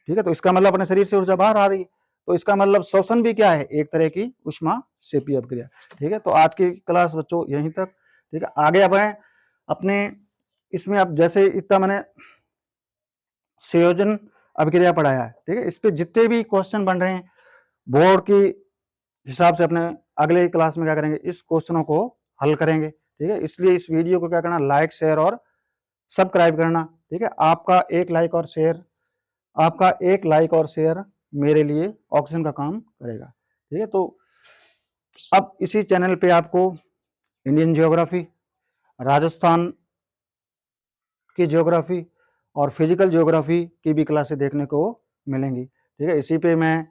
ठीक है, तो इसका मतलब अपने शरीर से ऊर्जा बाहर आ रही है, तो इसका मतलब श्वसन भी क्या है, एक तरह की उष्मा सेपी अभिक्रिया। ठीक है, तो आज की क्लास बच्चों यहीं तक। ठीक है, आगे अब है अपने इसमें, अब जैसे इतना मैंने संयोजन अभिक्रिया पढ़ाया है। ठीक है, इस पे जितने भी क्वेश्चन बन रहे हैं बोर्ड की हिसाब से अपने अगले क्लास में क्या करेंगे, इस क्वेश्चनों को हल करेंगे। ठीक है, इसलिए इस वीडियो को क्या करना, लाइक शेयर और सब्सक्राइब करना। ठीक है, आपका एक लाइक और शेयर मेरे लिए ऑक्सीजन का काम करेगा। ठीक है, तो अब इसी चैनल पे आपको इंडियन ज्योग्राफी, राजस्थान की ज्योग्राफी और फिजिकल ज्योग्राफी की भी क्लासें देखने को मिलेंगी। ठीक है, इसी पे मैं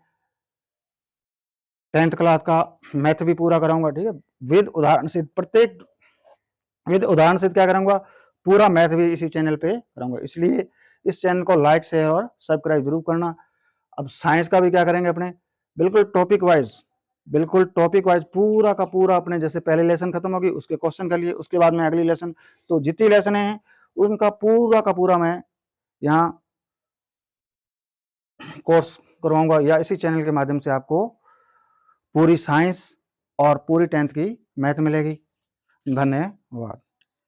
10th क्लास का मैथ भी पूरा कराऊंगा। ठीक है, विद उदाहरण से, प्रत्येक विद उदाहरण से क्या करूंगा, पूरा मैथ भी इसी चैनल पे कराऊंगा, इसलिए इस चैनल को लाइक शेयर और सब्सक्राइब जरूर करना। अब साइंस का भी क्या करेंगे अपने, बिल्कुल टॉपिक वाइज, बिल्कुल टॉपिक वाइज पूरा का पूरा अपने, जैसे पहले लेसन खत्म होगी उसके क्वेश्चन कर लिए, उसके बाद में अगली लेसन, तो जितनी लेसन है उनका पूरा का पूरा मैं यहाँ कोर्स करवाऊंगा, या इसी चैनल के माध्यम से आपको पूरी साइंस और पूरी 10th की मैथ मिलेगी। धन्यवाद।